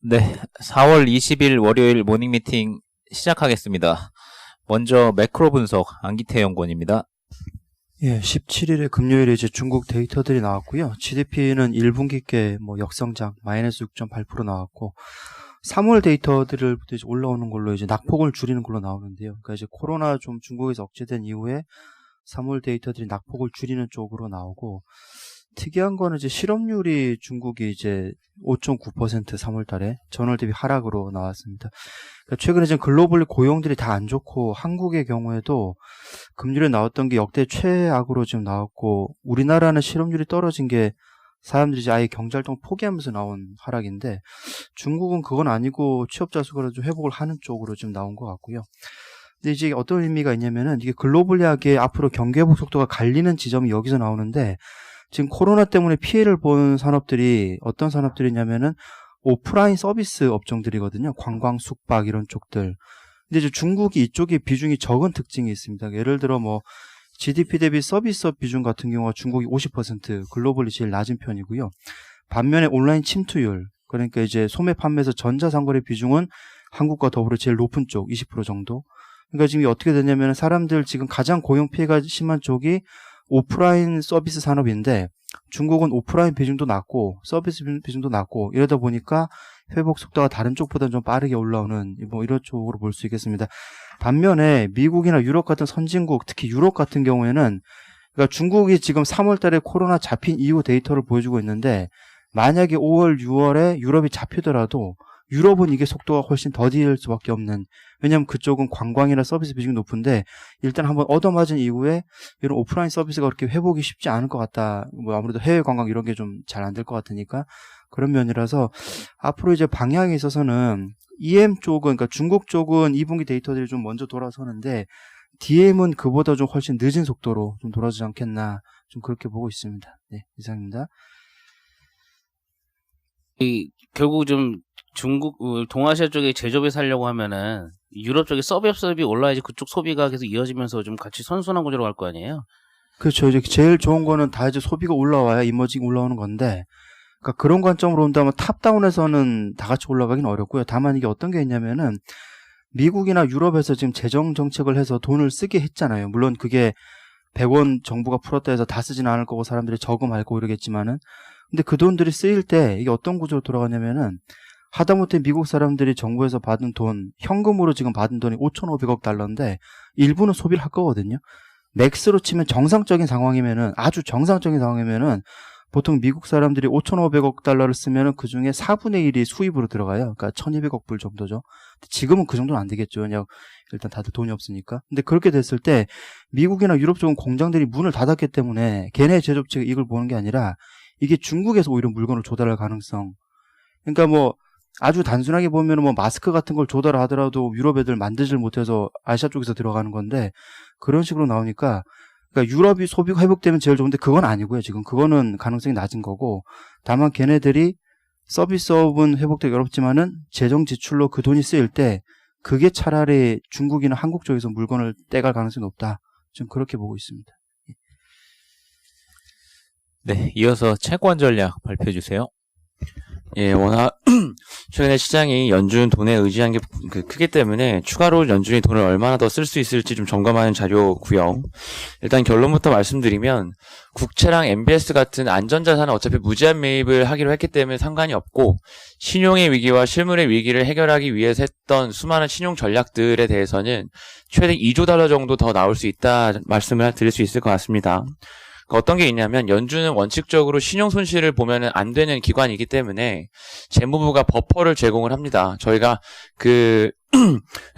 네, 4월 20일 월요일 모닝 미팅 시작하겠습니다. 먼저 매크로 분석 안기태 연구원입니다. 예, 17일에 금요일에 이제 중국 데이터들이 나왔고요. GDP는 1분기께 역성장 마이너스 6.8% 나왔고, 3월 데이터들을 이제 올라오는 걸로 이제 낙폭을 줄이는 걸로 나오는데요. 그러니까 이제 코로나 좀 중국에서 억제된 이후에 3월 데이터들이 낙폭을 줄이는 쪽으로 나오고, 특이한 거는 이제 실업률이 중국이 이제 5.9% 3월 달에 전월 대비 하락으로 나왔습니다. 그러니까 최근에 지금 글로벌 고용들이 다 안 좋고, 한국의 경우에도 금요일에 나왔던 게 역대 최악으로 지금 나왔고, 우리나라는 실업률이 떨어진 게 사람들이 이제 아예 경제활동을 포기하면서 나온 하락인데, 중국은 그건 아니고 취업자 수가 좀 회복을 하는 쪽으로 지금 나온 것 같고요. 근데 이제 어떤 의미가 있냐면은, 이게 글로벌하게 앞으로 경기 회복 속도가 갈리는 지점이 여기서 나오는데, 지금 코로나 때문에 피해를 본 산업들이 어떤 산업들이냐면은 오프라인 서비스 업종들이거든요. 관광, 숙박 이런 쪽들. 근데 이제 중국이 이쪽에 비중이 적은 특징이 있습니다. 예를 들어 GDP 대비 서비스업 비중 같은 경우가 중국이 50% 글로벌리 제일 낮은 편이고요. 반면에 온라인 침투율, 그러니까 이제 소매 판매에서 전자상거래 비중은 한국과 더불어 제일 높은 쪽 20% 정도. 그러니까 지금 어떻게 되냐면 사람들 지금 가장 고용 피해가 심한 쪽이 오프라인 서비스 산업인데, 중국은 오프라인 비중도 낮고 서비스 비중도 낮고, 이러다 보니까 회복 속도가 다른 쪽보다는 좀 빠르게 올라오는 이런 쪽으로 볼 수 있겠습니다. 반면에 미국이나 유럽 같은 선진국, 특히 유럽 같은 경우에는, 그러니까 중국이 지금 3월 달에 코로나 잡힌 이후 데이터를 보여주고 있는데, 만약에 5월, 6월에 유럽이 잡히더라도 유럽은 이게 속도가 훨씬 더딜 수밖에 없는, 왜냐하면 그쪽은 관광이나 서비스 비중이 높은데, 일단 한번 얻어맞은 이후에 이런 오프라인 서비스가 그렇게 회복이 쉽지 않을 것 같다. 아무래도 해외 관광 이런 게 좀 잘 안 될 것 같으니까 그런 면이라서, 앞으로 이제 방향에 있어서는 EM 쪽은, 그러니까 중국 쪽은 2분기 데이터들이 좀 먼저 돌아서는데, DM은 그보다 좀 훨씬 늦은 속도로 좀 돌아서지 않겠나, 좀 그렇게 보고 있습니다. 네, 이상입니다. 결국 좀 중국, 동아시아 쪽에 제조업에 살려고 하면은 유럽 쪽에 서비스업이 올라야지 그쪽 소비가 계속 이어지면서 좀 같이 선순환 구조로 갈 거 아니에요? 그렇죠. 이제 제일 좋은 거는 다 이제 소비가 올라와야 이머징 올라오는 건데, 그러니까 그런 관점으로 본다면 탑다운에서는 다 같이 올라가긴 어렵고요. 다만 이게 어떤 게 있냐면은, 미국이나 유럽에서 지금 재정 정책을 해서 돈을 쓰게 했잖아요. 물론 그게 100원 정부가 풀었다 해서 다 쓰진 않을 거고 사람들이 저금할 거고 이러겠지만은, 근데 그 돈들이 쓰일 때 이게 어떤 구조로 돌아가냐면은, 하다못해 미국 사람들이 정부에서 받은 돈, 현금으로 지금 받은 돈이 5,500억 달러인데 일부는 소비를 할 거거든요. 맥스로 치면 정상적인 상황이면은, 아주 정상적인 상황이면은 보통 미국 사람들이 5,500억 달러를 쓰면은 그 중에 4분의 1이 수입으로 들어가요. 그러니까 1,200억 불 정도죠. 지금은 그 정도는 안 되겠죠. 그냥 일단 다들 돈이 없으니까. 근데 그렇게 됐을 때 미국이나 유럽 쪽은 공장들이 문을 닫았기 때문에 걔네 제조업체가 이걸 보는 게 아니라, 이게 중국에서 오히려 물건을 조달할 가능성. 그러니까 아주 단순하게 보면 마스크 같은 걸 조달하더라도 유럽 애들 만들질 못해서 아시아 쪽에서 들어가는 건데, 그런 식으로 나오니까, 그러니까 유럽이 소비가 회복되면 제일 좋은데 그건 아니고요. 지금 그거는 가능성이 낮은 거고, 다만 걔네들이 서비스업은 회복되기 어렵지만은 재정 지출로 그 돈이 쓰일 때 그게 차라리 중국이나 한국 쪽에서 물건을 떼갈 가능성이 높다. 좀 그렇게 보고 있습니다. 네, 이어서 채권 전략 발표해 주세요. 예, 워낙 최근에 시장이 연준 돈에 의지한 게 크기 때문에 추가로 연준이 돈을 얼마나 더 쓸 수 있을지 좀 점검하는 자료고요. 일단 결론부터 말씀드리면, 국채랑 MBS 같은 안전자산은 어차피 무제한 매입을 하기로 했기 때문에 상관이 없고, 신용의 위기와 실물의 위기를 해결하기 위해서 했던 수많은 신용 전략들에 대해서는 최대 2조 달러 정도 더 나올 수 있다 말씀을 드릴 수 있을 것 같습니다. 어떤 게 있냐면, 연준은 원칙적으로 신용 손실을 보면은 안 되는 기관이기 때문에 재무부가 버퍼를 제공을 합니다. 저희가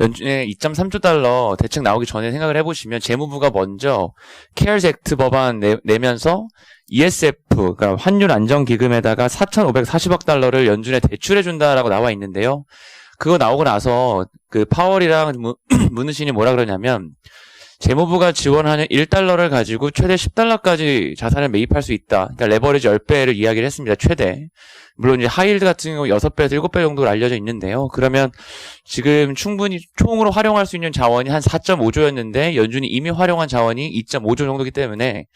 연준의 2.3조 달러 대책 나오기 전에 생각을 해보시면, 재무부가 먼저 케어스 액트 법안 내면서 ESF, 그러니까 환율 안정기금에다가 4,540억 달러를 연준에 대출해준다라고 나와 있는데요. 그거 나오고 나서 파월이랑 문우신이 뭐라 그러냐면, 재무부가 지원하는 1달러를 가지고 최대 10달러까지 자산을 매입할 수 있다. 그러니까 레버리지 10배를 이야기를 했습니다. 최대. 물론 이제 하이힐드 같은 경우 6배에서 7배 정도로 알려져 있는데요. 그러면 지금 충분히 총으로 활용할 수 있는 자원이 한 4.5조였는데 연준이 이미 활용한 자원이 2.5조 정도이기 때문에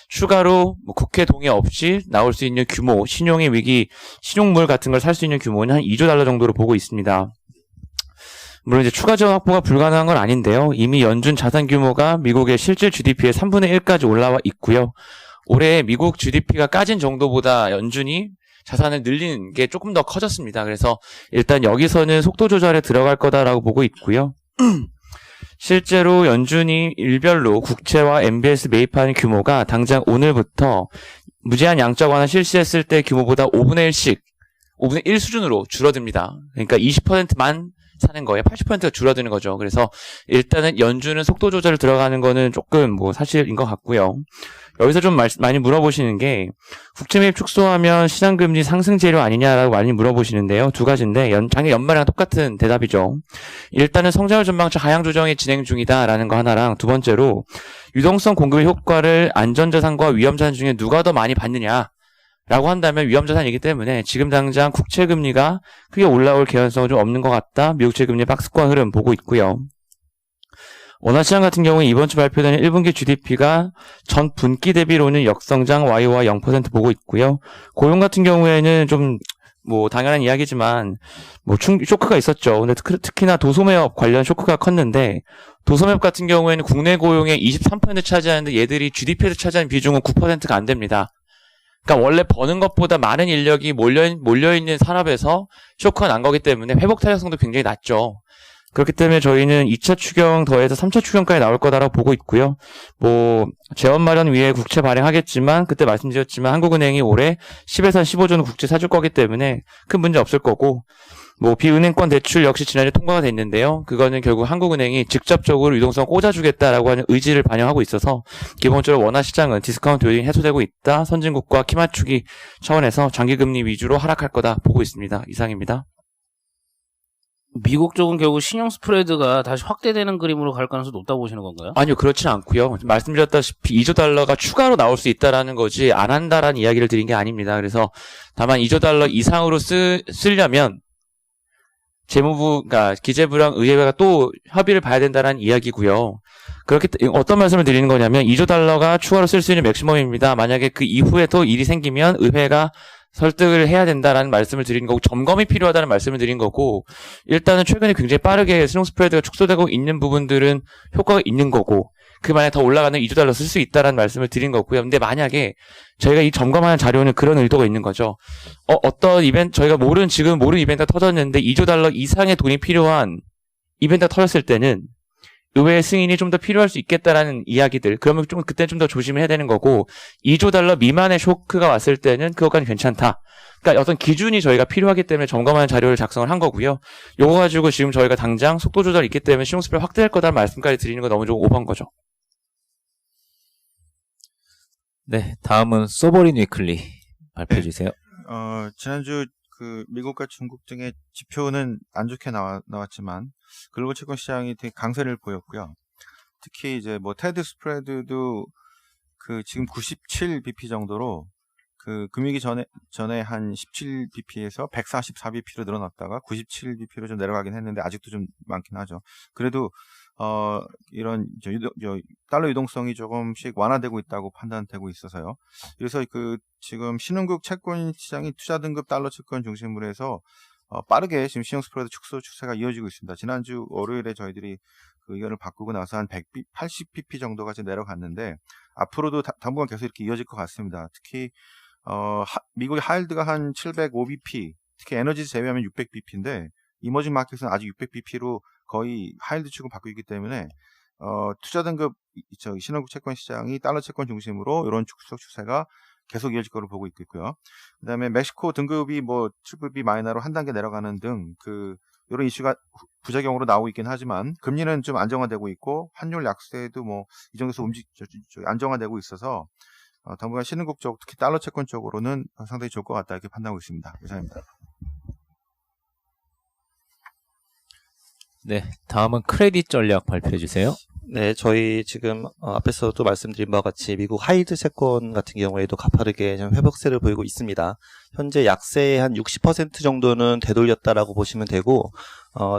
추가로 뭐 국회 동의 없이 나올 수 있는 규모, 신용의 위기, 신용물 같은 걸 살 수 있는 규모는 한 2조 달러 정도로 보고 있습니다. 물론 이제 추가 지원 확보가 불가능한 건 아닌데요. 이미 연준 자산 규모가 미국의 실질 GDP의 3분의 1까지 올라와 있고요. 올해 미국 GDP가 까진 정도보다 연준이 자산을 늘리는 게 조금 더 커졌습니다. 그래서 일단 여기서는 속도 조절에 들어갈 거다라고 보고 있고요. 실제로 연준이 일별로 국채와 MBS 매입하는 규모가 당장 오늘부터 무제한 양적 완화 실시했을 때 규모보다 5분의 1씩, 5분의 1 수준으로 줄어듭니다. 그러니까 20%만 사는 거예요. 80%가 줄어드는 거죠. 그래서 일단은 연준은 속도 조절을 들어가는 거는 조금 뭐 사실인 것 같고요. 여기서 좀 많이 물어보시는 게 국채 매입 축소하면 시장금리 상승 재료 아니냐라고 많이 물어보시는데요. 두 가지인데 작년 연말이랑 똑같은 대답이죠. 일단은 성장률 전망치 하향 조정이 진행 중이다라는 거 하나랑 두 번째로 유동성 공급의 효과를 안전자산과 위험자산 중에 누가 더 많이 받느냐 라고 한다면 위험자산이기 때문에 지금 당장 국채금리가 크게 올라올 개연성은 좀 없는 것 같다. 미국채 금리 박스권 흐름 보고 있고요. 원화시장 같은 경우에 이번 주 발표되는 1분기 GDP가 전 분기 대비로는 역성장 YOY 0% 보고 있고요. 고용 같은 경우에는 좀 뭐 당연한 이야기지만 뭐 쇼크가 있었죠. 근데 특히나 도소매업 관련 쇼크가 컸는데 도소매업 같은 경우에는 국내 고용의 23% 차지하는데 얘들이 GDP에서 차지하는 비중은 9%가 안 됩니다. 그러니까 원래 버는 것보다 많은 인력이 몰려있는 산업에서 쇼크가 난 거기 때문에 회복 탄력성도 굉장히 낮죠. 그렇기 때문에 저희는 2차 추경 더해서 3차 추경까지 나올 거다라고 보고 있고요. 뭐 재원 마련 위해 국채 발행하겠지만 그때 말씀드렸지만 한국은행이 올해 10에서 15조는 국채 사줄 거기 때문에 큰 문제 없을 거고 뭐 비은행권 대출 역시 지난해 통과가 됐는데요. 그거는 결국 한국은행이 직접적으로 유동성을 꽂아주겠다라고 하는 의지를 반영하고 있어서 기본적으로 원화 시장은 디스카운트 요인이 해소되고 있다. 선진국과 키 맞추기 차원에서 장기금리 위주로 하락할 거다 보고 있습니다. 이상입니다. 미국 쪽은 결국 신용 스프레드가 다시 확대되는 그림으로 갈 가능성이 높다고 보시는 건가요? 아니요, 그렇지는 않고요. 말씀드렸다시피 2조 달러가 추가로 나올 수 있다라는 거지 안 한다라는 이야기를 드린 게 아닙니다. 그래서 다만 2조 달러 이상으로 쓰려면 재무부가 기재부랑 의회가 또 협의를 봐야 된다는 이야기고요. 그렇게 어떤 말씀을 드리는 거냐면 2조 달러가 추가로 쓸 수 있는 맥시멈입니다. 만약에 그 이후에 또 일이 생기면 의회가 설득을 해야 된다라는 말씀을 드린 거고 점검이 필요하다는 말씀을 드린 거고 일단은 최근에 굉장히 빠르게 신용 스프레드가 축소되고 있는 부분들은 효과가 있는 거고 그 만약에 더 올라가는 2조 달러 쓸 수 있다라는 말씀을 드린 거고요. 근데 만약에 저희가 이 점검하는 자료는 그런 의도가 있는 거죠. 어떤 이벤트 저희가 지금 모르는 이벤트가 터졌는데 2조 달러 이상의 돈이 필요한 이벤트가 터졌을 때는 의회의 승인이 좀 더 필요할 수 있겠다라는 이야기들. 그러면 그때 좀 더 조심해야 되는 거고 2조 달러 미만의 쇼크가 왔을 때는 그것까지 괜찮다. 그러니까 어떤 기준이 저희가 필요하기 때문에 점검하는 자료를 작성을 한 거고요. 요거 가지고 지금 저희가 당장 속도 조절이 있기 때문에 신용 스프레드 확대될 거다라는 말씀까지 드리는 거 너무 좀 오버한 거죠. 네, 다음은 소버린 위클리 발표해 주세요. 지난주 미국과 중국 등의 지표는 안 좋게 나왔지만 글로벌 채권 시장이 되게 강세를 보였고요. 특히 이제 뭐 테드 스프레드도 지금 97bp 정도로 금융위기 전에 한 17bp에서 144bp로 늘어났다가 97bp로 좀 내려가긴 했는데 아직도 좀 많긴 하죠. 그래도 이런 달러 유동성이 조금씩 완화되고 있다고 판단되고 있어서요. 그래서 지금 신흥국 채권 시장이 투자 등급 달러 채권 중심으로 해서 빠르게 지금 신용 스프레드 축소 추세가 이어지고 있습니다. 지난주 월요일에 저희들이 의견을 바꾸고 나서 한 80bp 정도가 지금 내려갔는데 앞으로도 당분간 계속 이렇게 이어질 것 같습니다. 특히 미국의 하이힐드가 한 705bp, 특히 에너지 제외하면 600bp인데 이머징 마켓은 아직 600bp로 거의 하이힐드 취급 받고 있기 때문에 투자 등급 신흥국 채권 시장이 달러 채권 중심으로 이런 축소 추세가 계속 이어질 거로 보고 있고요. 그다음에 멕시코 등급이 뭐 BBB 마이너로 한 단계 내려가는 등 이런 이슈가 부작용으로 나오고 있긴 하지만 금리는 좀 안정화되고 있고 환율 약세도 뭐 이 정도에서 안정화되고 있어서 당분간 신흥국 쪽 특히 달러 채권 쪽으로는 상당히 좋을 것 같다 이렇게 판단하고 있습니다. 이상입니다. 네, 다음은 크레딧 전략 발표해 주세요. 네, 저희 지금 앞에서도 말씀드린 바와 같이 미국 하이드 채권 같은 경우에도 가파르게 좀 회복세를 보이고 있습니다. 현재 약세의 한 60% 정도는 되돌렸다라고 보시면 되고,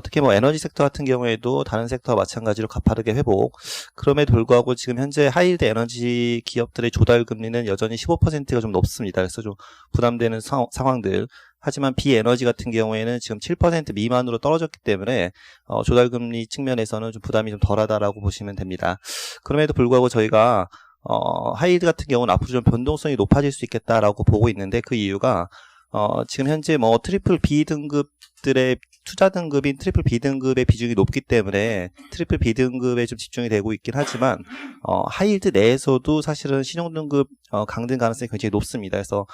특히 뭐 에너지 섹터 같은 경우에도 다른 섹터와 마찬가지로 가파르게 회복. 그럼에도 불구하고 지금 현재 하이드 에너지 기업들의 조달 금리는 여전히 15%가 좀 높습니다. 그래서 좀 부담되는 상황들. 하지만 비에너지 같은 경우에는 지금 7% 미만으로 떨어졌기 때문에 조달금리 측면에서는 좀 부담이 좀 덜하다라고 보시면 됩니다. 그럼에도 불구하고 저희가 하이드 같은 경우는 앞으로 좀 변동성이 높아질 수 있겠다라고 보고 있는데 그 이유가 지금 현재 뭐 트리플 B 등급들의 투자 등급인 트리플 B 등급의 비중이 높기 때문에 트리플 B 등급에 좀 집중이 되고 있긴 하지만 하이드 내에서도 사실은 신용 등급 강등 가능성이 굉장히 높습니다. 그래서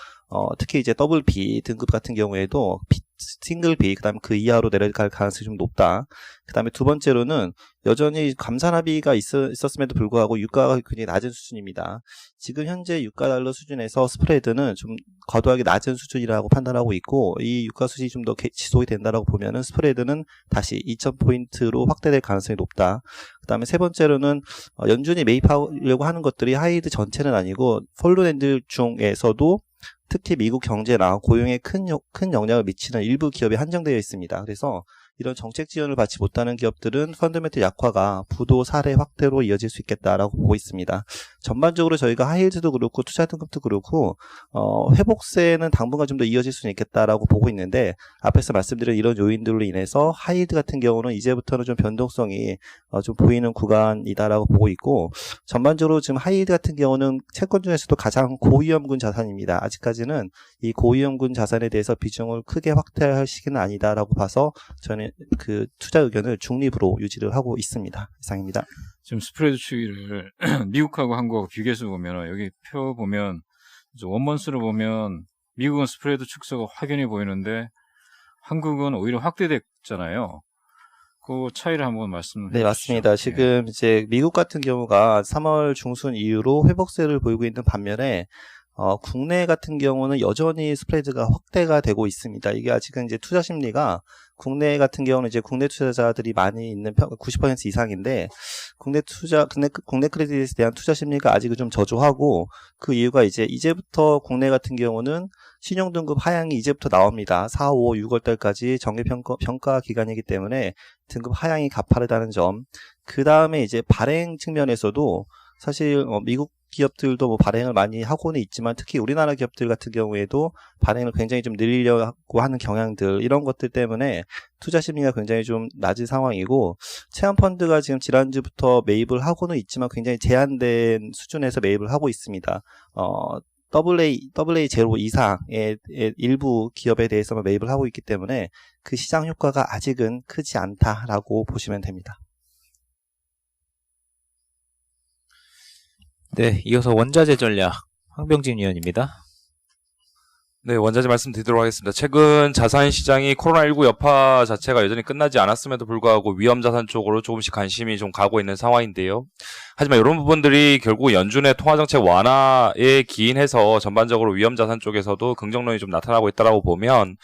특히 이제 더블 B 등급 같은 경우에도 싱글 B 그다음에 그 이하로 내려갈 가능성이 좀 높다. 그다음에 두 번째로는 여전히 감산합의가 있었음에도 불구하고 유가가 굉장히 낮은 수준입니다. 지금 현재 유가 달러 수준에서 스프레드는 좀 과도하게 낮은 수준이라고 판단하고 있고 이 유가 수준이 좀 더 지속이 된다라고 보면은 스프레드는 다시 2,000포인트로 확대될 가능성이 높다. 그다음에 세 번째로는 연준이 매입하려고 하는 것들이 하이드 전체는 아니고 폴로랜드 중에서도 특히 미국 경제나 고용에 큰 영향을 미치는 일부 기업에 한정되어 있습니다. 그래서 이런 정책 지원을 받지 못하는 기업들은 펀더멘털 약화가 부도 사례 확대로 이어질 수 있겠다라고 보고 있습니다. 전반적으로 저희가 하이힐드도 그렇고 투자 등급도 그렇고 회복세는 당분간 좀 더 이어질 수는 있겠다라고 보고 있는데 앞에서 말씀드린 이런 요인들로 인해서 하이힐드 같은 경우는 이제부터는 좀 변동성이 좀 보이는 구간이다라고 보고 있고 전반적으로 지금 하이힐드 같은 경우는 채권 중에서도 가장 고위험군 자산입니다. 아직까지는 이 고위험군 자산에 대해서 비중을 크게 확대할 시기는 아니다라고 봐서 저는 그 투자 의견을 중립으로 유지를 하고 있습니다. 이상입니다. 지금 스프레드 추이를 미국하고 한국하고 비교해서 보면 여기 표 보면 원먼스로 보면 미국은 스프레드 축소가 확연히 보이는데 한국은 오히려 확대됐잖아요. 그 차이를 한번 말씀해 주시죠. 네, 맞습니다. 지금 이제 미국 같은 경우가 3월 중순 이후로 회복세를 보이고 있는 반면에 국내 같은 경우는 여전히 스프레드가 확대가 되고 있습니다. 이게 아직은 이제 투자 심리가 국내 같은 경우는 이제 국내 투자자들이 많이 있는 90% 이상인데 국내 크레딧에 대한 투자 심리가 아직은 좀 저조하고 그 이유가 이제부터 국내 같은 경우는 신용등급 하향이 이제부터 나옵니다. 4, 5, 6월 달까지 정기 평가 기간이기 때문에 등급 하향이 가파르다는 점. 그 다음에 이제 발행 측면에서도 사실 미국 기업들도 뭐 발행을 많이 하고는 있지만 특히 우리나라 기업들 같은 경우에도 발행을 굉장히 좀 늘리려고 하는 경향들 이런 것들 때문에 투자 심리가 굉장히 좀 낮은 상황이고 체험펀드가 지금 지난주부터 매입을 하고는 있지만 굉장히 제한된 수준에서 매입을 하고 있습니다. AA0 이상의 일부 기업에 대해서만 매입을 하고 있기 때문에 그 시장 효과가 아직은 크지 않다라고 보시면 됩니다. 네, 이어서 원자재 전략 황병진 위원입니다. 네, 원자재 말씀드리도록 하겠습니다. 최근 자산 시장이 코로나19 여파 자체가 여전히 끝나지 않았음에도 불구하고 위험 자산 쪽으로 조금씩 관심이 좀 가고 있는 상황인데요. 하지만 이런 부분들이 결국 연준의 통화정책 완화에 기인해서 전반적으로 위험 자산 쪽에서도 긍정론이 좀 나타나고 있다고 보면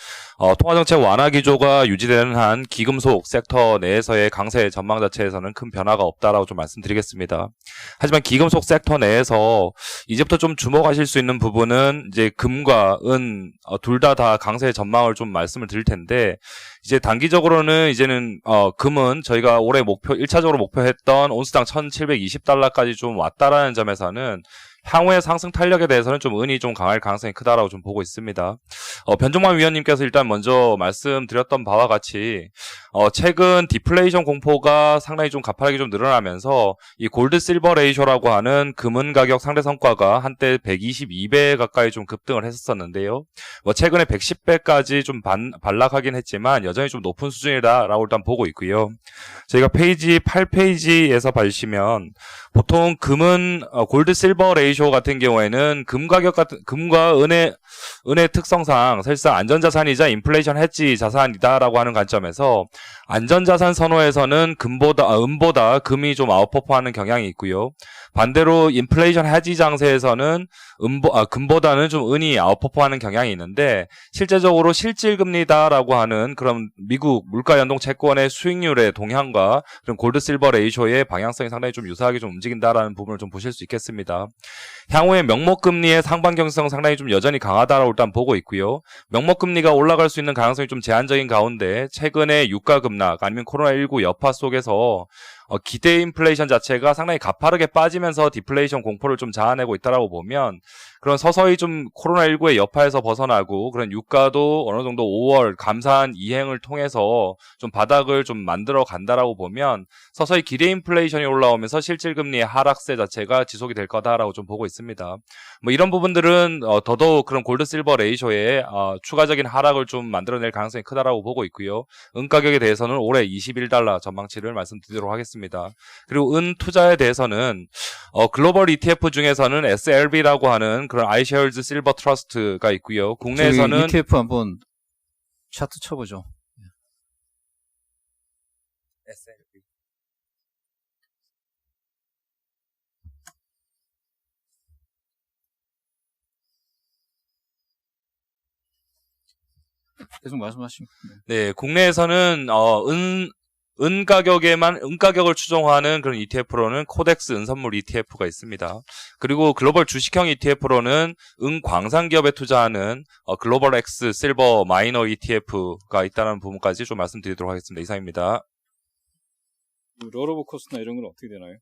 통화정책 완화 기조가 유지되는 한 기금속 섹터 내에서의 강세 전망 자체에서는 큰 변화가 없다라고 좀 말씀드리겠습니다. 하지만 기금속 섹터 내에서 이제부터 좀 주목하실 수 있는 부분은 이제 금과 은 둘 다 강세 전망을 좀 말씀을 드릴 텐데 이제 단기적으로는 이제는 금은 저희가 올해 1차적으로 목표했던 온스당 1,720달러까지 좀 왔다라는 점에서는 향후의 상승 탄력에 대해서는 좀 은이 좀 강할 가능성이 크다라고 좀 보고 있습니다. 변종만 위원님께서 일단 먼저 말씀드렸던 바와 같이 최근 디플레이션 공포가 상당히 좀 가파르게 좀 늘어나면서 이 골드 실버 레이쇼라고 하는 금은 가격 상대 성과가 한때 122배 가까이 좀 급등을 했었는데요. 최근에 110배까지 좀 반락하긴 했지만 여전히 좀 높은 수준이다라고 일단 보고 있고요. 저희가 페이지 8페이지에서 보시면 보통 금은 골드 실버 레이쇼 레이쇼 같은 경우에는 금과 은의 특성상 사실상 안전자산이자 인플레이션 해지 자산이다라고 하는 관점에서 안전자산 선호에서는 은보다 금이 좀 아웃퍼포하는 경향이 있고요. 반대로 인플레이션 해지 장세에서는 금보다는 좀 은이 아웃퍼포하는 경향이 있는데 실제적으로 실질금리다라고 하는 그런 미국 물가 연동 채권의 수익률의 동향과 그런 골드 실버 레이쇼의 방향성이 상당히 좀 유사하게 좀 움직인다라는 부분을 좀 보실 수 있겠습니다. 향후에 명목금리의 상반 경직성 상당히 좀 여전히 강하다라고 일단 보고 있고요. 명목금리가 올라갈 수 있는 가능성이 좀 제한적인 가운데 최근에 유가 급락 아니면 코로나19 여파 속에서 기대 인플레이션 자체가 상당히 가파르게 빠지면서 디플레이션 공포를 좀 자아내고 있다라고 보면 그런 서서히 좀 코로나19의 여파에서 벗어나고 그런 유가도 어느 정도 5월 감사한 이행을 통해서 좀 바닥을 좀 만들어 간다라고 보면 서서히 기대 인플레이션이 올라오면서 실질금리의 하락세 자체가 지속이 될 거다라고 좀 보고 있습니다. 뭐 이런 부분들은 더더욱 그런 골드 실버 레이쇼에 추가적인 하락을 좀 만들어낼 가능성이 크다라고 보고 있고요. 은 가격에 대해서는 올해 21달러 전망치를 말씀드리도록 하겠습니다. 그리고 은 투자에 대해서는 글로벌 ETF 중에서는 SLB라고 하는 그런 iShares 실버 트러스트가 있고요. 국내에서는 ETF 한번 차트 쳐보죠. SLB. 계속 말씀하시면. 네, 국내에서는 은 가격을 추종하는 그런 ETF로는 코덱스 은선물 ETF가 있습니다. 그리고 글로벌 주식형 ETF로는 은 광산 기업에 투자하는 글로벌 X 실버 마이너 ETF가 있다는 부분까지 좀 말씀드리도록 하겠습니다. 이상입니다. 롤오버 코스트나 이런 건 어떻게 되나요?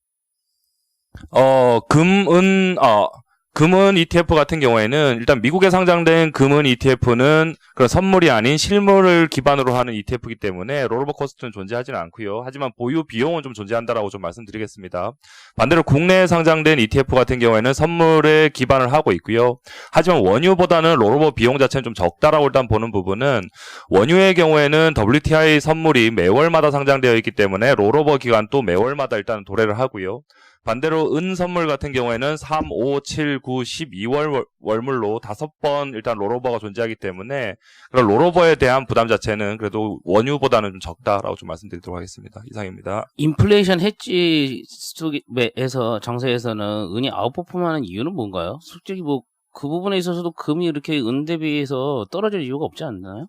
금은 ETF 같은 경우에는 일단 미국에 상장된 금은 ETF는 그런 선물이 아닌 실물을 기반으로 하는 ETF이기 때문에 롤오버 코스트는 존재하지는 않고요. 하지만 보유 비용은 좀 존재한다라고 좀 말씀드리겠습니다. 반대로 국내에 상장된 ETF 같은 경우에는 선물에 기반을 하고 있고요. 하지만 원유보다는 롤오버 비용 자체는 좀 적다라고 일단 보는 부분은 원유의 경우에는 WTI 선물이 매월마다 상장되어 있기 때문에 롤오버 기간도 매월마다 일단 도래를 하고요. 반대로 은 선물 같은 경우에는 3, 5, 7, 9, 12월 월물로 5번 일단 롤오버가 존재하기 때문에 그런 롤오버에 대한 부담 자체는 그래도 원유보다는 좀 적다라고 좀 말씀드리도록 하겠습니다. 이상입니다. 인플레이션 해지 속에서 정세에서는 은이 아웃퍼폼하는 이유는 뭔가요? 솔직히 뭐 그 부분에 있어서도 금이 이렇게 은 대비해서 떨어질 이유가 없지 않나요?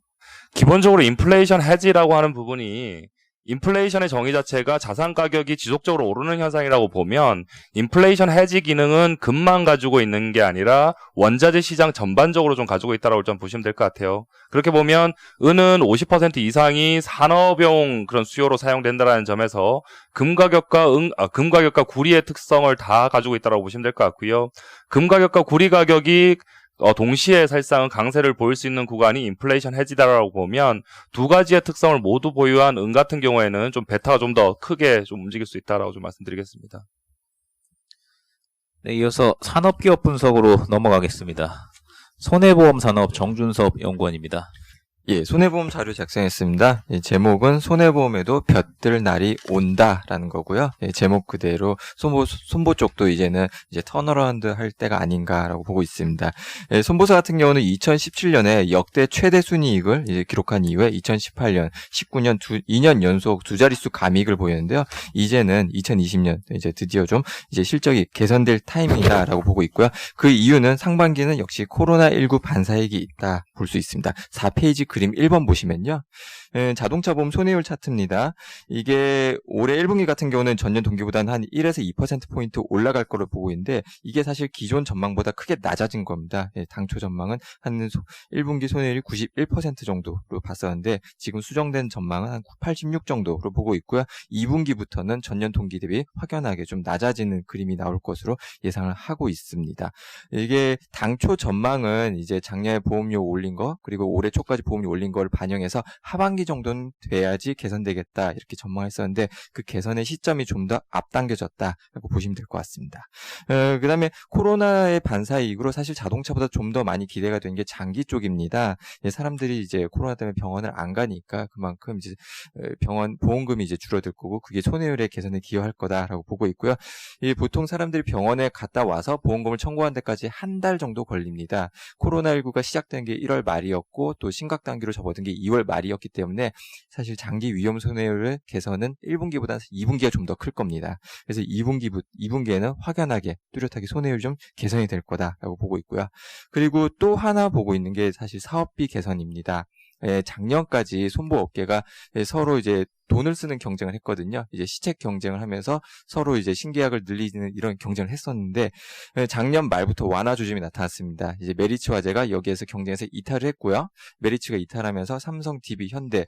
기본적으로 인플레이션 해지라고 하는 부분이 인플레이션의 정의 자체가 자산 가격이 지속적으로 오르는 현상이라고 보면 인플레이션 해지 기능은 금만 가지고 있는 게 아니라 원자재 시장 전반적으로 좀 가지고 있다고 좀 보시면 될 것 같아요. 그렇게 보면 은은 50% 이상이 산업용 그런 수요로 사용된다는 점에서 금 가격과 구리의 특성을 다 가지고 있다고 보시면 될 것 같고요. 금 가격과 구리 가격이 동시에 사실상 강세를 보일 수 있는 구간이 인플레이션 해지다라고 보면 두 가지의 특성을 모두 보유한 은 같은 경우에는 좀 베타가 좀 더 크게 좀 움직일 수 있다라고 좀 말씀드리겠습니다. 네, 이어서 산업기업 분석으로 넘어가겠습니다. 손해보험 산업 정준섭 연구원입니다. 예, 손해보험 자료 작성했습니다. 예, 제목은 손해보험에도 볕들 날이 온다라는 거고요. 예, 제목 그대로 손보 쪽도 이제는 턴어라운드 할 때가 아닌가라고 보고 있습니다. 예, 손보사 같은 경우는 2017년에 역대 최대 순이익을 이제 기록한 이후에 2018년, 19년 2년 연속 두 자릿수 감이익을 보였는데요. 이제는 2020년 이제 드디어 좀 이제 실적이 개선될 타임이다라고 보고 있고요. 그 이유는 상반기는 역시 코로나19 반사이익이 있다 볼 수 있습니다. 4페이지 그림 1번 보시면요. 자동차 보험 손해율 차트입니다. 이게 올해 1분기 같은 경우는 전년 동기보다는 한 1에서 2%포인트 올라갈 거로 보고 있는데 이게 사실 기존 전망보다 크게 낮아진 겁니다. 당초 전망은 한 1분기 손해율이 91% 정도로 봤었는데 지금 수정된 전망은 한 86 정도로 보고 있고요. 2분기부터는 전년 동기 대비 확연하게 좀 낮아지는 그림이 나올 것으로 예상을 하고 있습니다. 이게 당초 전망은 이제 작년에 보험료 올린 거 그리고 올해 초까지 보험료 올린 걸 반영해서 하반기 정도는 돼야지 개선되겠다 이렇게 전망했었는데 그 개선의 시점이 좀 더 앞당겨졌다라고 보시면 될 것 같습니다. 그다음에 코로나의 반사이익으로 사실 자동차보다 좀 더 많이 기대가 된 게 장기 쪽입니다. 사람들이 이제 코로나 때문에 병원을 안 가니까 그만큼 이제 병원 보험금이 이제 줄어들 거고 그게 손해율의 개선에 기여할 거다라고 보고 있고요. 보통 사람들이 병원에 갔다 와서 보험금을 청구하는 데까지 한 달 정도 걸립니다. 코로나19가 시작된 게 1월 말이었고 또 심각 단계로 접어든 게 2월 말이었기 때문에 사실 장기 위험 손해율의 개선은 1분기보다 2분기가 좀 더 클 겁니다. 그래서 2분기에는 확연하게 뚜렷하게 손해율이 좀 개선이 될 거다라고 보고 있고요. 그리고 또 하나 보고 있는 게 사실 사업비 개선입니다. 작년까지 손보업계가 서로 이제 돈을 쓰는 경쟁을 했거든요. 이제 시책 경쟁을 하면서 서로 이제 신계약을 늘리는 이런 경쟁을 했었는데 작년 말부터 완화 조짐이 나타났습니다. 이제 메리츠 화재가 여기에서 경쟁에서 이탈을 했고요. 메리츠가 이탈하면서 삼성, DB, 현대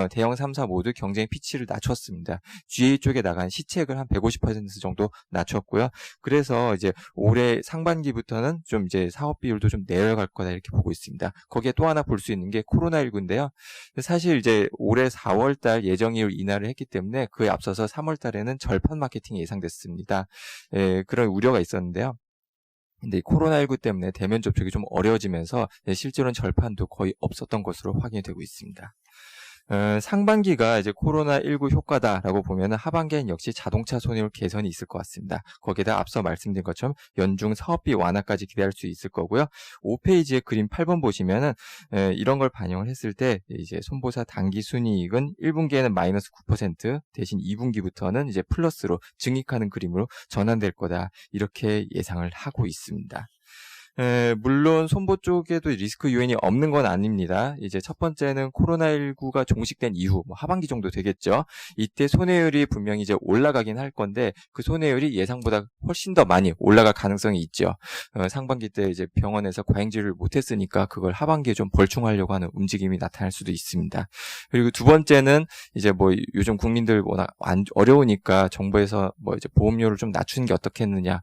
대형 3사 모두 경쟁의 피치를 낮췄습니다. GA 쪽에 나간 시책을 한 150% 정도 낮췄고요. 그래서 이제 올해 상반기부터는 좀 이제 사업 비율도 좀 내려갈 거다 이렇게 보고 있습니다. 거기에 또 하나 볼 수 있는 게 코로나19인데요. 사실 이제 올해 4월 달 예정이율 인하를 했기 때문에 그에 앞서서 3월 달에는 절판 마케팅이 예상됐습니다. 그런 우려가 있었는데요. 근데 코로나19 때문에 대면 접촉이 좀 어려워지면서 실제로는 절판도 거의 없었던 것으로 확인이 되고 있습니다. 상반기가 이제 코로나19 효과다라고 보면 하반기엔 역시 자동차 손해율 개선이 있을 것 같습니다. 거기에다 앞서 말씀드린 것처럼 연중 사업비 완화까지 기대할 수 있을 거고요. 5페이지의 그림 8번 보시면은 이런 걸 반영을 했을 때 이제 손보사 단기 순이익은 1분기에는 마이너스 9% 대신 2분기부터는 이제 플러스로 증익하는 그림으로 전환될 거다 이렇게 예상을 하고 있습니다. 물론 손보 쪽에도 리스크 요인이 없는 건 아닙니다. 이제 첫 번째는 코로나19가 종식된 이후 하반기 정도 되겠죠. 이때 손해율이 분명히 이제 올라가긴 할 건데 그 손해율이 예상보다 훨씬 더 많이 올라갈 가능성이 있죠. 상반기 때 이제 병원에서 과잉치료를 못했으니까 그걸 하반기에 좀 벌충하려고 하는 움직임이 나타날 수도 있습니다. 그리고 두 번째는 이제 뭐 요즘 국민들 워낙 어려우니까 정부에서 뭐 이제 보험료를 좀 낮추는 게 어떻겠느냐.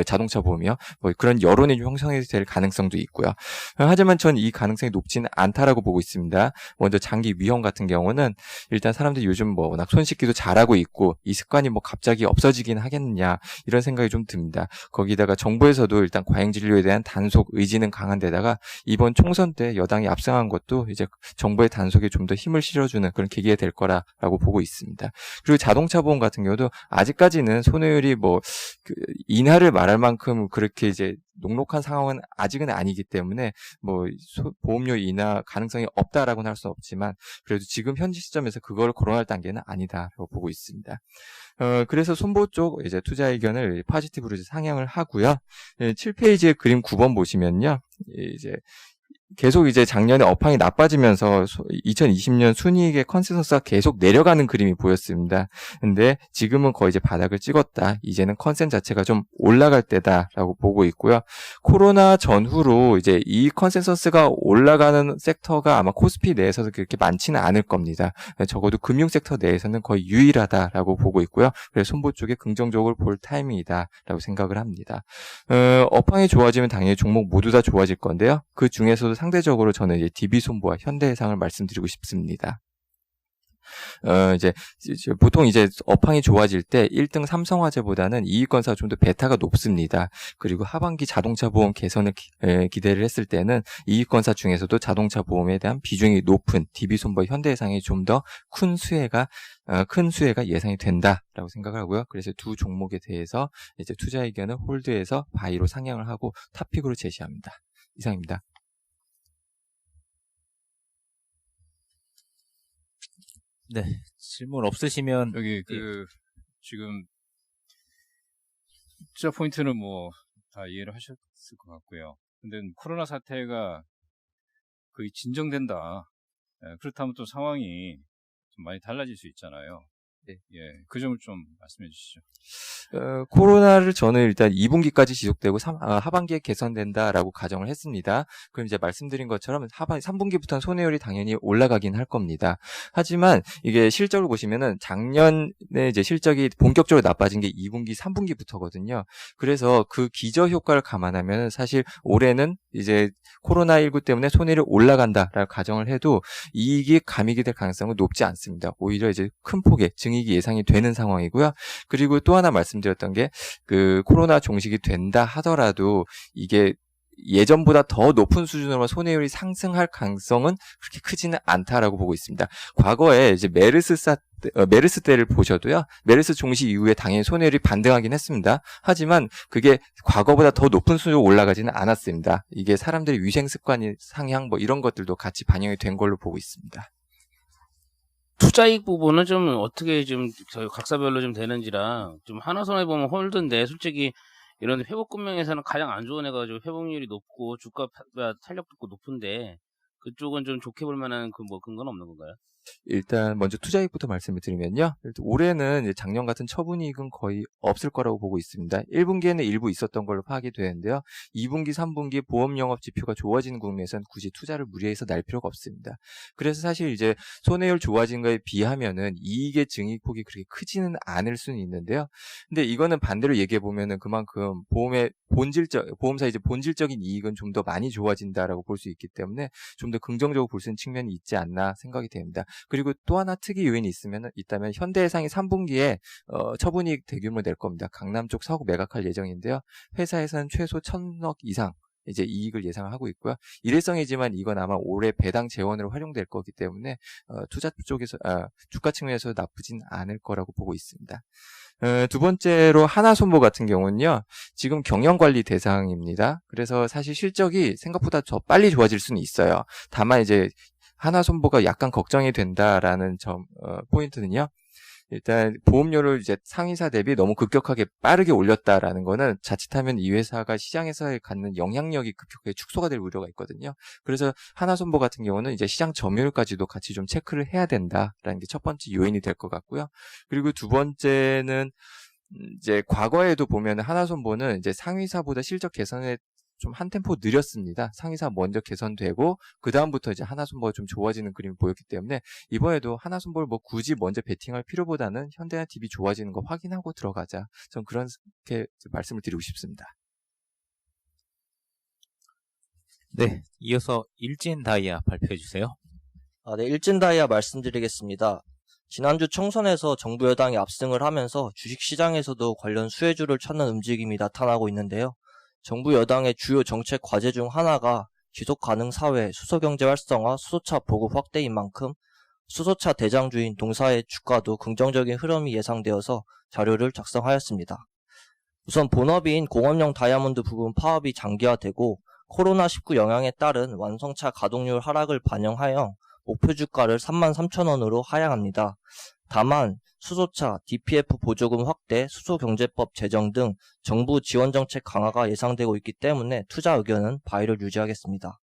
자동차 보험이요. 그런 여론이 좀 형성이 될 가능성도 있고요. 하지만 전 이 가능성이 높지는 않다라고 보고 있습니다. 먼저 장기 위험 같은 경우는 일단 사람들이 요즘 뭐 워낙 손 씻기도 잘하고 있고 이 습관이 뭐 갑자기 없어지긴 하겠느냐 이런 생각이 좀 듭니다. 거기다가 정부에서도 일단 과잉 진료에 대한 단속 의지는 강한 데다가 이번 총선 때 여당이 압승한 것도 이제 정부의 단속에 좀 더 힘을 실어주는 그런 계기가 될 거라고 보고 있습니다. 그리고 자동차 보험 같은 경우도 아직까지는 손해율이 인하를 말할 만큼 그렇게 이제 녹록한 상황은 아직은 아니기 때문에 보험료 인하 가능성이 없다라고는 할 수는 없지만 그래도 지금 현지 시점에서 그걸 거론할 단계는 아니다라고 보고 있습니다. 그래서 손보 쪽 이제 투자 의견을 포지티브로 상향을 하고요. 7페이지의 그림 9번 보시면요. 이제 계속 이제 작년에 업황이 나빠지면서 2020년 순이익의 컨센서스가 계속 내려가는 그림이 보였습니다. 근데 지금은 거의 이제 바닥을 찍었다. 이제는 컨센 자체가 좀 올라갈 때다라고 보고 있고요. 코로나 전후로 이제 이 컨센서스가 올라가는 섹터가 아마 코스피 내에서도 그렇게 많지는 않을 겁니다. 적어도 금융 섹터 내에서는 거의 유일하다라고 보고 있고요. 그래서 손보 쪽에 긍정적으로 볼 타이밍이다라고 생각을 합니다. 업황이 좋아지면 당연히 종목 모두 다 좋아질 건데요. 그 중에서도 상대적으로 저는 이제 DB손보와 현대해상을 말씀드리고 싶습니다. 이제 보통 이제 업황이 좋아질 때 1등 삼성화재보다는 이익권사가 좀 더 베타가 높습니다. 그리고 하반기 자동차 보험 개선을 기대를 했을 때는 이익권사 중에서도 자동차 보험에 대한 비중이 높은 DB손보와 현대해상이 좀 더 큰 수혜가 예상이 된다라고 생각을 하고요. 그래서 두 종목에 대해서 이제 투자 의견을 홀드해서 바이로 상향을 하고 탑픽으로 제시합니다. 이상입니다. 네, 질문 없으시면 여기 지금 투자 포인트는 뭐 다 이해를 하셨을 것 같고요. 근데 코로나 사태가 거의 진정된다. 그렇다면 또 상황이 좀 많이 달라질 수 있잖아요. 예, 그 점을 좀 말씀해 주시죠. 코로나를 저는 일단 2분기까지 지속되고 하반기에 개선된다라고 가정을 했습니다. 그럼 이제 말씀드린 것처럼 3분기부터는 손해율이 당연히 올라가긴 할 겁니다. 하지만 이게 실적을 보시면은 작년에 이제 실적이 본격적으로 나빠진 게 2분기, 3분기부터거든요. 그래서 그 기저 효과를 감안하면 사실 올해는 이제 코로나19 때문에 손해율이 올라간다라고 가정을 해도 이익이 감익이 될 가능성은 높지 않습니다. 오히려 이제 큰 폭의 증익이 예상이 되는 상황이고요. 그리고 또 하나 말씀드렸던 게 그 코로나 종식이 된다 하더라도 이게 예전보다 더 높은 수준으로 손해율이 상승할 가능성은 그렇게 크지는 않다라고 보고 있습니다. 과거에 이제 메르스 때를 보셔도요. 메르스 종식 이후에 당연히 손해율이 반등하긴 했습니다. 하지만 그게 과거보다 더 높은 수준으로 올라가지는 않았습니다. 이게 사람들의 위생 습관이 상향 뭐 이런 것들도 같이 반영이 된 걸로 보고 있습니다. 투자이익 부분은 좀 어떻게 좀 저희 각사별로 좀 되는지랑 좀 하나손해 보면 홀드인데 솔직히 이런 회복금융에서는 가장 안 좋은 해가지고 회복률이 높고 주가 탄력도 높은데 그쪽은 좀 좋게 볼 만한 그 뭐 근거는 없는 건가요? 일단 먼저 투자이익부터 말씀을 드리면요. 일단 올해는 이제 작년 같은 처분이익은 거의 없을 거라고 보고 있습니다. 1분기에는 일부 있었던 걸로 파악이 되는데요. 2분기, 3분기 보험 영업 지표가 좋아지는 국면에서는 굳이 투자를 무리해서 날 필요가 없습니다. 그래서 사실 이제 손해율 좋아진 거에 비하면은 이익의 증익폭이 그렇게 크지는 않을 수는 있는데요. 근데 이거는 반대로 얘기해 보면은 그만큼 보험사 이제 본질적인 이익은 좀 더 많이 좋아진다라고 볼 수 있기 때문에 좀 더 긍정적으로 볼 수 있는 측면이 있지 않나 생각이 됩니다. 그리고 또 하나 특이 요인이 있다면 현대해상이 3분기에 처분이익 대규모 낼 겁니다. 강남 쪽 사고 매각할 예정인데요. 회사에서는 최소 1,000억 이상 이제 이익을 예상하고 있고요. 일회성이지만 이건 아마 올해 배당 재원으로 활용될 거기 때문에 투자 쪽에서 주가 측면에서 나쁘진 않을 거라고 보고 있습니다. 두 번째로 하나손보 같은 경우는요. 지금 경영관리 대상입니다. 그래서 사실 실적이 생각보다 더 빨리 좋아질 수는 있어요. 다만 이제 하나손보가 약간 걱정이 된다라는 포인트는요. 일단 보험료를 이제 상위사 대비 너무 급격하게 빠르게 올렸다라는 거는 자칫하면 이 회사가 시장에서 갖는 영향력이 급격하게 축소가 될 우려가 있거든요. 그래서 하나손보 같은 경우는 이제 시장 점유율까지도 같이 좀 체크를 해야 된다라는 게 첫 번째 요인이 될 것 같고요. 그리고 두 번째는 이제 과거에도 보면 하나손보는 이제 상위사보다 실적 개선에 좀 한 템포 느렸습니다. 상위사 먼저 개선되고 그 다음부터 이제 하나손보가 좀 좋아지는 그림이 보였기 때문에 이번에도 하나손보를 뭐 굳이 먼저 베팅할 필요보다는 현대해상TV 좋아지는 거 확인하고 들어가자. 전 그렇게 말씀을 드리고 싶습니다. 네, 이어서 일진다이아 발표해 주세요. 네, 일진다이아 말씀드리겠습니다. 지난주 총선에서 정부 여당이 압승을 하면서 주식시장에서도 관련 수혜주를 찾는 움직임이 나타나고 있는데요. 정부 여당의 주요 정책 과제 중 하나가 지속가능 사회, 수소경제 활성화, 수소차 보급 확대인 만큼 수소차 대장주인 동사의 주가도 긍정적인 흐름이 예상되어서 자료를 작성하였습니다. 우선 본업인 공업용 다이아몬드 부분 파업이 장기화되고 코로나19 영향에 따른 완성차 가동률 하락을 반영하여 목표 주가를 33,000원으로 하향합니다. 다만 수소차, DPF 보조금 확대, 수소경제법 제정 등 정부 지원 정책 강화가 예상되고 있기 때문에 투자 의견은 바이를 유지하겠습니다.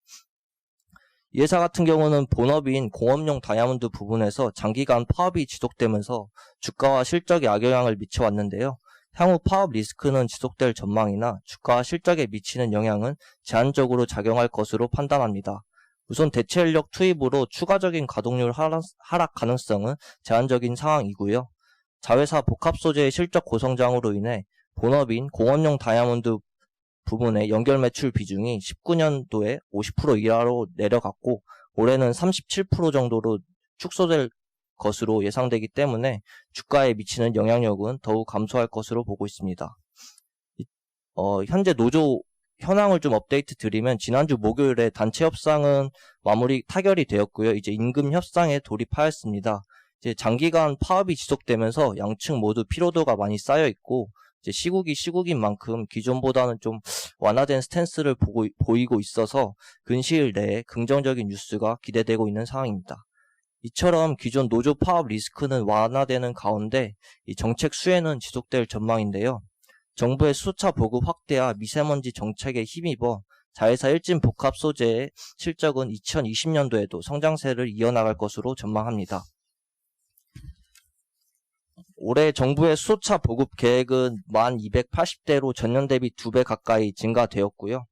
이 회사 같은 경우는 본업인 공업용 다이아몬드 부분에서 장기간 파업이 지속되면서 주가와 실적에 악영향을 미쳐왔는데요. 향후 파업 리스크는 지속될 전망이나 주가와 실적에 미치는 영향은 제한적으로 작용할 것으로 판단합니다. 우선 대체 인력 투입으로 추가적인 가동률 하락 가능성은 제한적인 상황이고요. 자회사 복합 소재의 실적 고성장으로 인해 본업인 공업용 다이아몬드 부분의 연결 매출 비중이 19년도에 50% 이하로 내려갔고 올해는 37% 정도로 축소될 것으로 예상되기 때문에 주가에 미치는 영향력은 더욱 감소할 것으로 보고 있습니다. 현재 노조 현황을 좀 업데이트 드리면 지난주 목요일에 단체 협상은 타결이 되었고요. 이제 임금 협상에 돌입하였습니다. 이제 장기간 파업이 지속되면서 양측 모두 피로도가 많이 쌓여 있고 이제 시국인 만큼 기존보다는 좀 완화된 스탠스를 보이고 있어서 근시일 내에 긍정적인 뉴스가 기대되고 있는 상황입니다. 이처럼 기존 노조 파업 리스크는 완화되는 가운데 이 정책 수혜는 지속될 전망인데요. 정부의 수소차 보급 확대와 미세먼지 정책에 힘입어 자회사 일진 복합 소재의 실적은 2020년도에도 성장세를 이어나갈 것으로 전망합니다. 올해 정부의 수소차 보급 계획은 1280대로 전년 대비 2배 가까이 증가되었고요.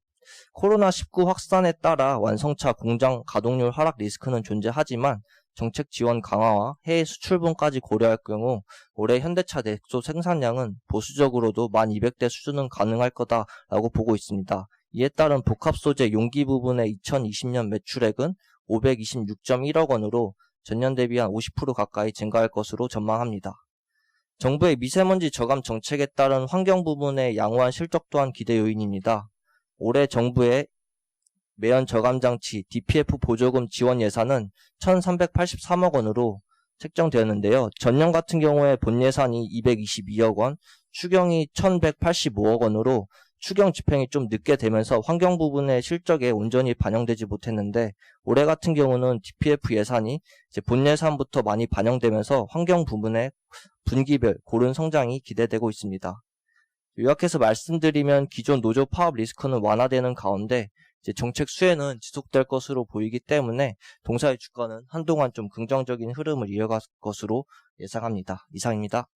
코로나19 확산에 따라 완성차 공장 가동률 하락 리스크는 존재하지만 정책 지원 강화와 해외 수출분까지 고려할 경우 올해 현대차 넥소 생산량은 보수적으로도 1200대 수준은 가능할 거다라고 보고 있습니다. 이에 따른 복합소재 용기 부분의 2020년 매출액은 526.1억 원으로 전년 대비 한 50% 가까이 증가할 것으로 전망합니다. 정부의 미세먼지 저감 정책에 따른 환경 부분의 양호한 실적 또한 기대 요인입니다. 올해 정부의 매연 저감장치 DPF 보조금 지원 예산은 1,383억 원으로 책정되었는데요. 전년 같은 경우에 본 예산이 222억 원, 추경이 1,185억 원으로 추경 집행이 좀 늦게 되면서 환경 부분의 실적에 온전히 반영되지 못했는데 올해 같은 경우는 DPF 예산이 이제 본 예산부터 많이 반영되면서 환경 부분의 분기별 고른 성장이 기대되고 있습니다. 요약해서 말씀드리면 기존 노조 파업 리스크는 완화되는 가운데 이제 정책 수혜는 지속될 것으로 보이기 때문에 동사의 주가는 한동안 좀 긍정적인 흐름을 이어갈 것으로 예상합니다. 이상입니다.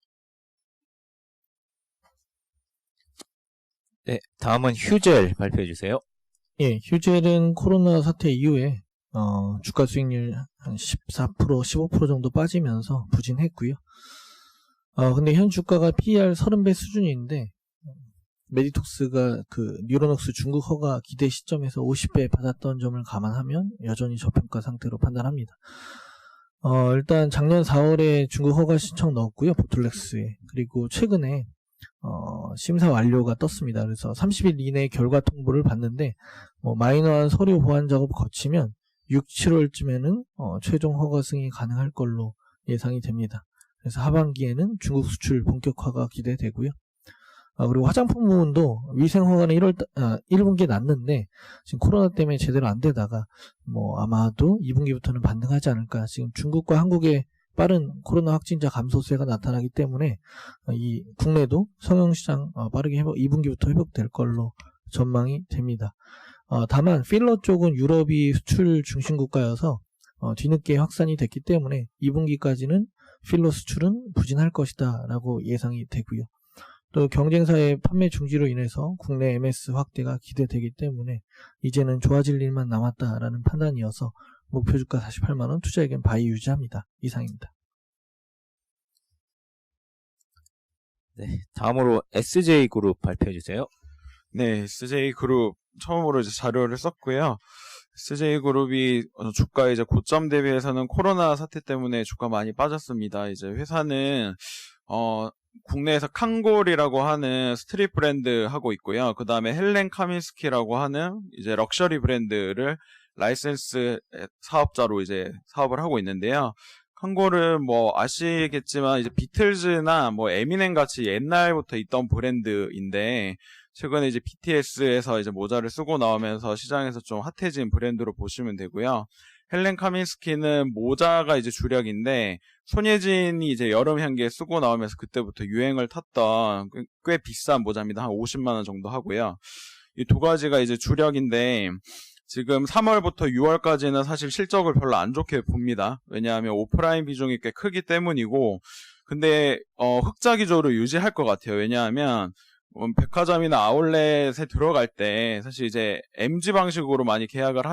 네, 다음은 휴젤 발표해 주세요. 예, 휴젤은 코로나 사태 이후에 주가 수익률 한 14%, 15% 정도 빠지면서 부진했고요. 근데 현 주가가 PER 30배 수준인데 메디톡스가 그 뉴로녹스 중국 허가 기대 시점에서 50배 받았던 점을 감안하면 여전히 저평가 상태로 판단합니다. 일단 작년 4월에 중국 허가 신청 넣었고요. 보틀렉스에. 그리고 최근에 심사 완료가 떴습니다. 그래서 30일 이내에 결과 통보를 받는데 마이너한 서류 보완 작업 거치면 6, 7월쯤에는 최종 허가 승인이 가능할 걸로 예상이 됩니다. 그래서 하반기에는 중국 수출 본격화가 기대되고요. 그리고 화장품 부분도 위생 허가는 1분기에 났는데 지금 코로나 때문에 제대로 안 되다가 아마도 2분기부터는 반등하지 않을까. 지금 중국과 한국의 빠른 코로나 확진자 감소세가 나타나기 때문에 이 국내도 성형시장 빠르게 2분기부터 회복될 걸로 전망이 됩니다. 다만 필러 쪽은 유럽이 수출 중심 국가여서 뒤늦게 확산이 됐기 때문에 2분기까지는 필러 수출은 부진할 것이다 라고 예상이 되고요. 또 경쟁사의 판매 중지로 인해서 국내 MS 확대가 기대되기 때문에 이제는 좋아질 일만 남았다라는 판단이어서 목표 주가 48만원, 투자 의견 바이 유지합니다. 이상입니다. 네, 다음으로 SJ그룹 발표해 주세요. 네, SJ그룹 처음으로 이제 자료를 썼고요. SJ그룹이 주가 이제 고점 대비해서는 코로나 사태 때문에 주가 많이 빠졌습니다. 이제 회사는 국내에서 칸골이라고 하는 스트릿 브랜드 하고 있고요. 그 다음에 헬렌 카민스키라고 하는 이제 럭셔리 브랜드를 라이센스 사업자로 이제 사업을 하고 있는데요. 칸골은 아시겠지만 이제 비틀즈나 에미넴 같이 옛날부터 있던 브랜드인데 최근에 이제 BTS에서 이제 모자를 쓰고 나오면서 시장에서 좀 핫해진 브랜드로 보시면 되고요. 헬렌 카민스키는 모자가 이제 주력인데 손예진이 이제 여름 향기에 쓰고 나오면서 그때부터 유행을 탔던 꽤 비싼 모자입니다. 한 50만 원 정도 하고요. 이 두 가지가 이제 주력인데 지금 3월부터 6월까지는 사실 실적을 별로 안 좋게 봅니다. 왜냐하면 오프라인 비중이 꽤 크기 때문이고 근데 흑자 기조를 유지할 것 같아요. 왜냐하면 백화점이나 아울렛에 들어갈 때 사실 이제 MG 방식으로 많이 계약을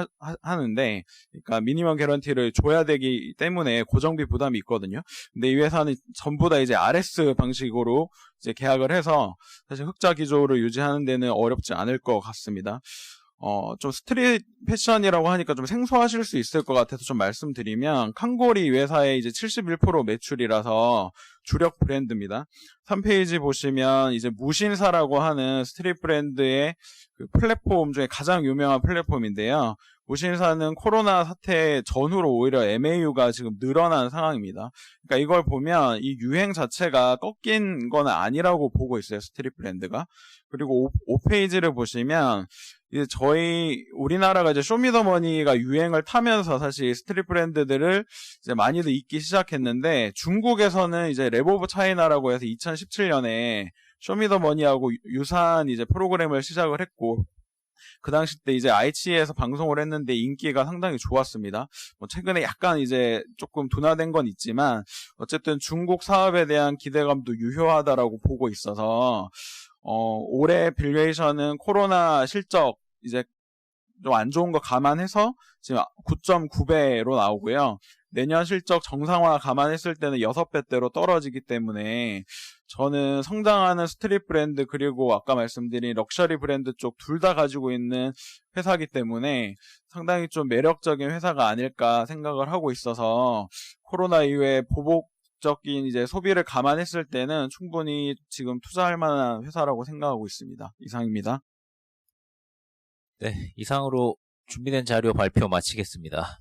하는데 그러니까 미니멈 개런티를 줘야 되기 때문에 고정비 부담이 있거든요. 근데 이 회사는 전부 다 이제 RS 방식으로 이제 계약을 해서 사실 흑자 기조를 유지하는 데는 어렵지 않을 것 같습니다. 좀 스트릿 패션이라고 하니까 좀 생소하실 수 있을 것 같아서 좀 말씀드리면 칸골이 회사의 이제 71% 매출이라서 주력 브랜드입니다. 3페이지 보시면 이제 무신사라고 하는 스트릿 브랜드의 그 플랫폼 중에 가장 유명한 플랫폼인데요. 무신사는 코로나 사태 전후로 오히려 MAU가 지금 늘어난 상황입니다. 그러니까 이걸 보면 이 유행 자체가 꺾인 건 아니라고 보고 있어요. 스트릿 브랜드가. 그리고 5페이지를 보시면 이제 우리나라가 이제 쇼미더머니가 유행을 타면서 사실 스트릿 브랜드들을 이제 많이들 입기 시작했는데 중국에서는 이제 랩 오브 차이나라고 해서 2017년에 쇼미더머니하고 유사한 이제 프로그램을 시작을 했고 그 당시 때 이제 IC에서 방송을 했는데 인기가 상당히 좋았습니다. 뭐 최근에 약간 이제 조금 둔화된 건 있지만 어쨌든 중국 사업에 대한 기대감도 유효하다라고 보고 있어서 올해 밸류에이션은 코로나 실적 이제 좀 안 좋은 거 감안해서 지금 9.9배로 나오고요. 내년 실적 정상화 감안했을 때는 6배대로 떨어지기 때문에 저는 성장하는 스트릿 브랜드 그리고 아까 말씀드린 럭셔리 브랜드 쪽 둘 다 가지고 있는 회사이기 때문에 상당히 좀 매력적인 회사가 아닐까 생각을 하고 있어서 코로나 이후에 보복적인 이제 소비를 감안했을 때는 충분히 지금 투자할 만한 회사라고 생각하고 있습니다. 이상입니다. 네, 이상으로 준비된 자료 발표 마치겠습니다.